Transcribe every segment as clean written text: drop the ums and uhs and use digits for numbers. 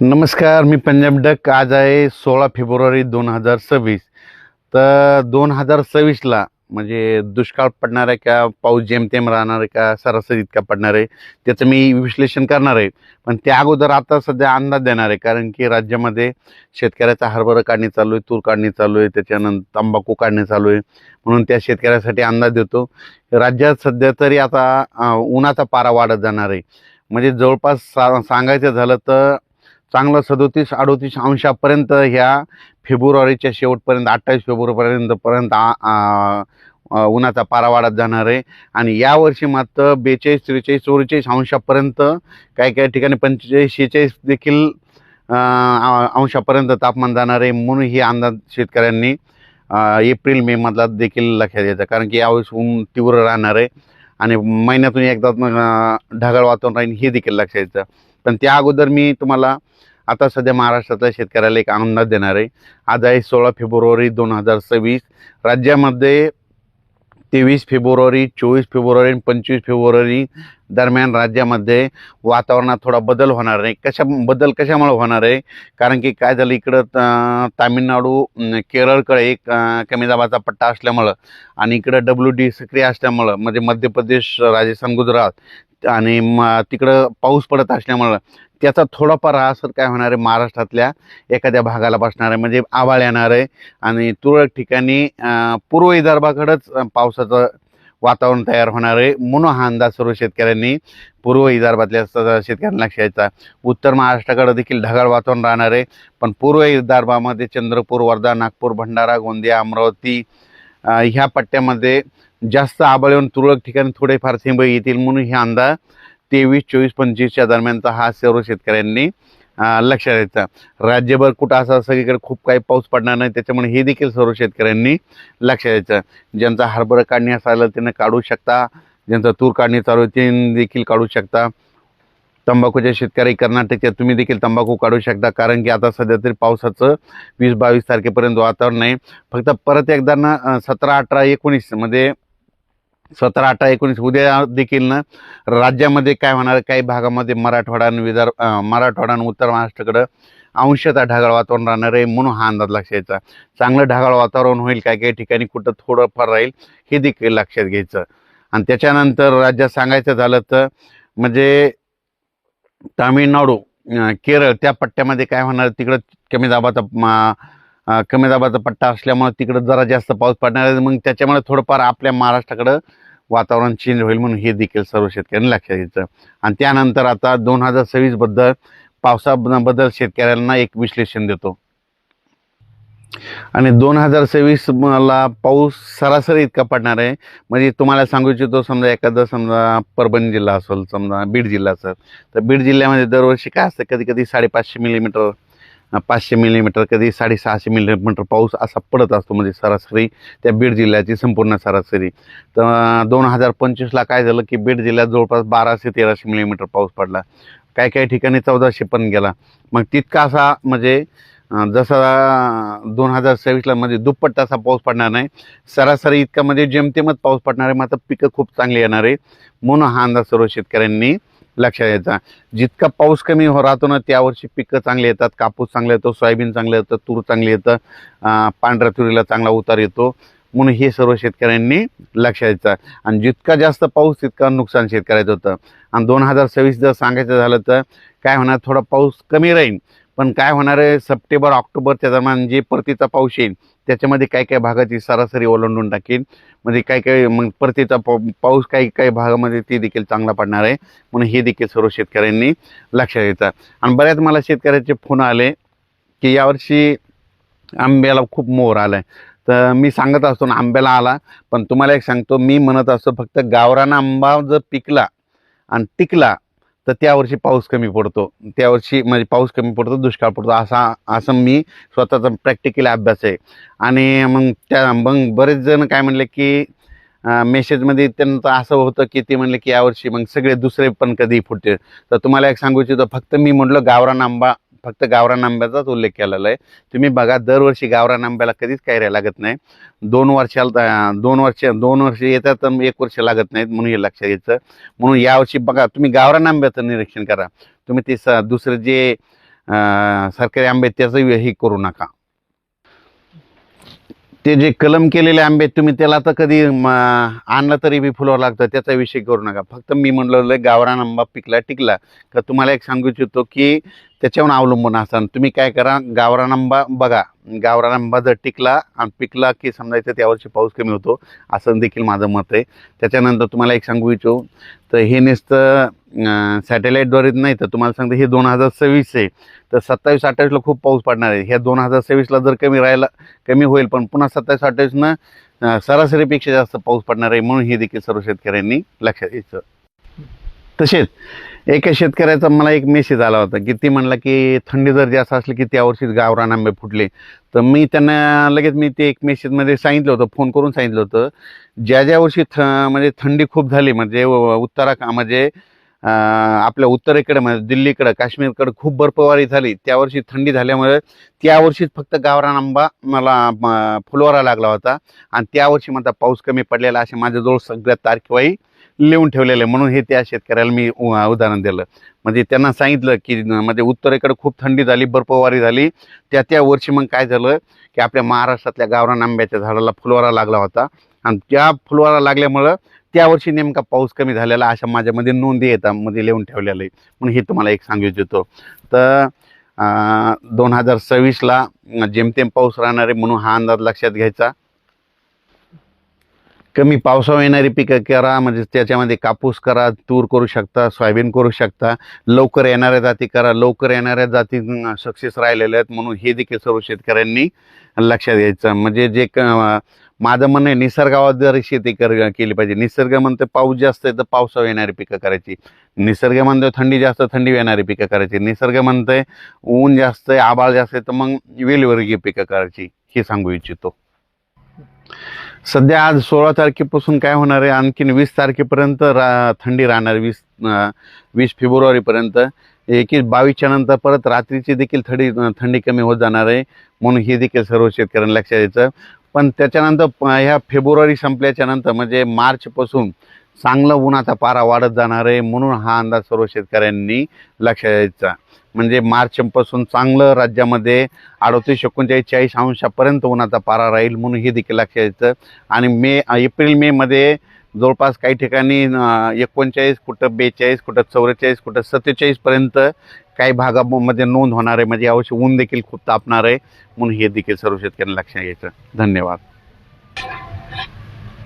नमस्कार, मी पंजाब डक. आज आहे 16 फेब्रुवारी 2026. तर 2026ला म्हणजे दुष्काळ पडणार आहे का, पाऊस जेमतेम राहणार आहे का, सरासरी इतका पडणार आहे, त्याचं मी विश्लेषण करणार आहे. पण त्या अगोदर आता सध्या अंदाज देणार आहे, कारण की राज्यामध्ये शेतकऱ्याचा हरभरा काढणी चालू आहे, तूर काढणी चालू आहे, त्याच्यानंतर तंबाखू काढणी चालू आहे. म्हणून त्या शेतकऱ्यासाठी अंदाज देतो. राज्यात सध्या तरी आता उन्हाचा पारा वाढत जाणार आहे. म्हणजे जवळपास सांगायचं झालं तर चांगलं 37-38 अंशापर्यंत ह्या फेब्रुवारीच्या शेवटपर्यंत 28 फेब्रुवारीपर्यंत उन्हाचा पारा वाढत जाणार आहे. आणि यावर्षी मात्र 42, 43, 44 अंशापर्यंत काही काही ठिकाणी 45, 46 देखील अंशापर्यंत तापमान जाणार आहे. म्हणून ही अंदाज शेतकऱ्यांनी एप्रिल मे मधला देखील लक्षात घ्यायचा, कारण की यावेळेस ऊन तीव्र राहणार आहे आणि महिन्यातून एकदा ढगाळ वातावरण राहील हे देखील लक्षात घ्यायचं. पण त्या अगोदर मी तुम्हाला आता सध्या महाराष्ट्रातल्या शेतकऱ्याला एक अंदाज देणार आहे. आज आहे 16 फेब्रुवारी 2026. राज्यामध्ये 23 फेब्रुवारी, 24 फेब्रुवारी आणि 25 फेब्रुवारी दरम्यान राज्यामध्ये वातावरणात थोडा बदल होणार आहे. कशामुळे होणार आहे? कारण की काय झालं, इकडं तामिळनाडू, केरळकडे एक कमी दाबाचा पट्टा असल्यामुळं आणि इकडं WD सक्रिय असल्यामुळं, म्हणजे मध्य प्रदेश, राजस्थान, गुजरात आणि तिकडं पाऊस पडत असल्यामुळं त्याचा थोडाफार असर काय होणार आहे, महाराष्ट्रातल्या एखाद्या भागाला बसणार आहे. म्हणजे आभाळ येणार आहे आणि तुरळक ठिकाणी पूर्व विदर्भाकडेच पावसाचं वातावरण तयार होणार आहे. म्हणून हा अंदाज सर्व शेतकऱ्यांनी पूर्व विदर्भातल्या शेतकऱ्यांना लक्षात घ्यायचा. उत्तर महाराष्ट्राकडे देखील ढगाळ वातावरण राहणार आहे, पण पूर्व विदर्भामध्ये चंद्रपूर, वर्धा, नागपूर, भंडारा, गोंदिया, अमरावती ह्या पट्ट्यामध्ये जास्त आभाळ येऊन तुरळक ठिकाणी थोडेफार थेंब येतील. म्हणून हे अंदाज 23, 24, 25च्या दरम्यानचा हा सर्व शेतकऱ्यांनी लक्षात द्यायचा. राज्यभर कुठं असं सगळीकडे खूप काही पाऊस पडणार नाही, त्याच्यामुळे हे देखील सर्व शेतकऱ्यांनी लक्षात द्यायचं. ज्यांचा हरभरा काढणी असायला त्यांना काढू शकता, ज्यांचा तूर काढणी चालू आहे ते देखील काढू शकता. तंबाखूच्या शेतकरी कर्नाटकच्या तुम्ही देखील तंबाखू काढू शकता, कारण की आता सध्या तरी पावसाचं 20-22 तारखेपर्यंत वातावरण नाही. फक्त परत एकदा ना 17, 18, 19 मध्ये 17, 18, 19 उद्या देखील ना राज्यामध्ये काय होणार, काही भागामध्ये मराठवाडा आणि उत्तर महाराष्ट्राकडं अंशतः ढगाळ वातावरण राहणार आहे. म्हणून हा अंदाज लक्षात घ्यायचा. चांगलं ढगाळ वातावरण होईल, काही काही ठिकाणी कुठं थोडंफार राहील हे देखील लक्षात घ्यायचं. आणि त्याच्यानंतर राज्यात सांगायचं झालं तर म्हणजे तामिळनाडू, केरळ त्या पट्ट्यामध्ये काय होणार, तिकडं कमी दाबाचा पट्टा असल्यामुळे तिकडं जरा जास्त पाऊस पडणार आहे. मग त्याच्यामुळे थोडंफार आपल्या महाराष्ट्राकडं वातावरण चेंज होईल. म्हणून हे देखील सर्व शेतकऱ्यांनी लक्षात घ्यायचं. आणि त्यानंतर आता 2026 बद्दल पावसाबद्दल शेतकऱ्यांना एक विश्लेषण देतो. आणि 2026 मला पाऊस सरासरी इतका पडणार आहे. म्हणजे तुम्हाला सांगू इच्छितो, समजा परभणी जिल्हा असेल, समजा बीड जिल्हा असेल, तर बीड जिल्ह्यामध्ये दरवर्षी काय असतं, कधी कधी 550 मिलीमीटर, 500 मिलीमीटर, कधी 650 मिलीमीटर पाऊस असा पडत असतो. म्हणजे सरासरी त्या बीड जिल्ह्याची संपूर्ण सरासरी. तर 2025ला काय झालं की बीड जिल्ह्यात जवळपास 1200-1300 मिलीमीटर पाऊस पडला. काही काही ठिकाणी 1400 पण गेला. मग तितका असा म्हणजे जसा 2026ला म्हणजे दुप्पट असा पाऊस पडणार नाही, सरासरी इतका म्हणजे जेमतेमच पाऊस पडणार आहे. मात्र पिकं खूप चांगली येणार आहे. म्हणून हा अंदाज सर्व शेतकऱ्यांनी लक्षात घ्यायचा. जितका पाऊस कमी राहतो ना त्यावर्षी पिकं चांगली येतात. कापूस चांगला येतो, सोयाबीन चांगलं येतं, तूर चांगली येतं, पांढऱ्या तुरीला चांगला उतार येतो. म्हणून हे सर्व शेतकऱ्यांनी लक्षात द्यायचं. आणि जितका जास्त पाऊस तितका नुकसान शेतकऱ्याचं होतं. आणि 2026 जर सांगायचं झालं तर काय होणार, थोडा पाऊस कमी राहील, पण काय होणार आहे, सप्टेंबर ऑक्टोबरच्या दरम्यान जे परतीचा पाऊस येईल त्याच्यामध्ये काही काही भागाची सरासरी ओलांडून टाकेल. म्हणजे काही काही मग परतीचा पाऊस काही काही भागामध्ये ते देखील चांगला पडणार आहे. म्हणून हे देखील सर्व शेतकऱ्यांनी लक्षात घ्यायचं. आणि बऱ्याच मला शेतकऱ्याचे फोन आले की यावर्षी आंब्याला खूप मोहर आला आहे. तर मी सांगत असतो ना, आंब्याला आला, पण तुम्हाला एक सांगतो, मी म्हणत असतो फक्त गावरान आंबा जर पिकला आणि टिकला तर त्यावर्षी पाऊस कमी पडतो, त्यावर्षी म्हणजे पाऊस कमी पडतो, दुष्काळ पडतो, असं मी स्वतःचा प्रॅक्टिकल अभ्यास आहे. आणि मग बरेच जण काय म्हणले की मेसेजमध्ये त्यांचं असं होतं की ते म्हणले की यावर्षी मग सगळे दुसरे पण कधी फुटते. तर तुम्हाला एक सांगू इच्छितो, फक्त मी म्हटलं गावरान आंबा, फक्त गावरान आंब्याचाच उल्लेख केलेला आहे. तुम्ही बघा, दरवर्षी गावरान आंब्याला कधीच काही लागत नाही. 2 वर्ष येतात तर 1 वर्ष लागत नाहीत. म्हणून हे लक्षात घ्यायचं. म्हणून यावर्षी बघा, तुम्ही गावरान आंब्याचं निरीक्षण करा. तुम्ही ते दुसरं जे सरकारी आंबे त्याचं हे करू नका. ते जे कलम केलेले आंबे आहेत, तुम्ही त्याला तर कधी आणलं तरी बी फुलावर लागतं, त्याचा विषय करू नका. फक्त मी म्हणलं गावरान आंबा पिकला टिकला का तुम्हाला एक सांगू इच्छितो की त्याच्यावर अवलंबून असताना तुम्ही काय करा, गावरान आंबा बघा. गावरान आंबा जर टिकला आणि पिकला की समजायचं त्यावरची पाऊस कमी होतो, असं देखील माझं मत आहे. त्याच्यानंतर तुम्हाला एक सांगू इच्छितो, तर हे नुसतं सॅटेलाईटद्वारे नाही, तर तुम्हाला सांगतो हे 2026 आहे, तर 27-28ला खूप पाऊस पडणार आहे. ह्या 2026ला जर कमी होईल, पण पुन्हा 27-28नं सरासरीपेक्षा जास्त पाऊस पडणार आहे, म्हणून हे देखील सर्व शेतकऱ्यांनी लक्षात घ्यायचं. तसेच एका शेतकऱ्याचा मला एक मेसेज आला होता की ती म्हणला की थंडी जर जास्त असली की त्यावर्षीच गावरान आंबे फुटले. तर मी त्यांना लगेच ते एक मेसेजमध्ये सांगितलं होतं, फोन करून सांगितलं होतं, ज्या वर्षी म्हणजे थंडी खूप झाली, म्हणजे म्हणजे आपल्या उत्तरेकडे म्हणजे दिल्लीकडं काश्मीरकडं खूप बर्फवारी झाली, त्यावर्षी थंडी झाल्यामुळे त्यावर्षीच फक्त गावरान आंबा मला फुलवारा लागला होता आणि त्यावर्षी माझा पाऊस कमी पडलेला, असे माझ्याजवळ सगळ्या तारखेवाही लिहून ठेवलेलं आहे. म्हणून हे त्या शेतकऱ्याला मी उदाहरण दिलं. म्हणजे त्यांना सांगितलं की म्हणजे उत्तरेकडे खूप थंडी झाली, बर्फवारी झाली, त्या वर्षी मग काय झालं की आपल्या महाराष्ट्रातल्या गावरान आंब्याच्या झाडाला फुलवारा लागला होता आणि त्या फुलवारा लागल्यामुळं त्यावर्षी नेमका पाऊस कमी झालेला, अशा माझ्यामध्ये नोंदी येतात मध्ये लिहून ठेवलेलं आहे. म्हणून हे तुम्हाला एक सांगू इच्छितो. तर 2026ला जेमतेम पाऊस राहणार आहे, म्हणून हा अंदाज लक्षात घ्यायचा. कमी पावसावर येणारी पिकं करा, म्हणजे त्याच्यामध्ये कापूस करा, तूर करू शकता, सोयाबीन करू शकता. लवकर येणाऱ्या जाती करा, लवकर येणाऱ्या जाती सक्सेस राहिलेल्या आहेत, म्हणून हे देखील सर्व शेतकऱ्यांनी लक्षात घ्यायचं. म्हणजे माझं म्हणणं आहे, निसर्गावर शेती केली पाहिजे. निसर्ग म्हणतो पाऊस जास्त आहे तर पावसावर येणारी पिकं करायची, निसर्ग म्हणतोय थंडी जास्त थंडी येणारी पिकं करायची, निसर्ग म्हणतोय ऊन जास्त आहे आभाळ जास्त आहे तर मग वेलवर्गीय पिकं करायची, हे सांगू इच्छितो. सध्या आज 16 तारखेपासून काय होणार आहे, आणखीन 20 तारखेपर्यंत थंडी राहणार, 20 फेब्रुवारीपर्यंत. 22च्या नंतर परत रात्रीची देखील थंडी कमी होत जाणार आहे, म्हणून हे देखील सर्व शेतकऱ्यांना लक्षात द्यायचं. पण त्याच्यानंतर ह्या फेब्रुवारी संपल्याच्या नंतर म्हणजे मार्चपासून चांगलं उन्हाचा पारा वाढत जाणार आहे, म्हणून हा अंदाज सर्व शेतकऱ्यांनी लक्षात द्यायचा. म्हणजे मार्चपासून चांगलं राज्यामध्ये 38-39-40 अंशापर्यंत उन्हाचा पारा राहील, म्हणून हे देखील लक्षात द्यायचं. आणि एप्रिल-मे मध्ये जवळपास काही ठिकाणी 39, कुठं 42, कुठं 44, कुठं 47पर्यंत काही भागामध्ये नोंद होणार आहे. म्हणजे यावर्षी ऊन देखील खूप तापणार आहे, म्हणून हे देखील सर्व शेतकऱ्यांना लक्षात घ्यायचं. धन्यवाद.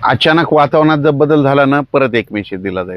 अचानक वातावरणात जर बदल झाला ना, परत एक मेसेज दिला जाईल.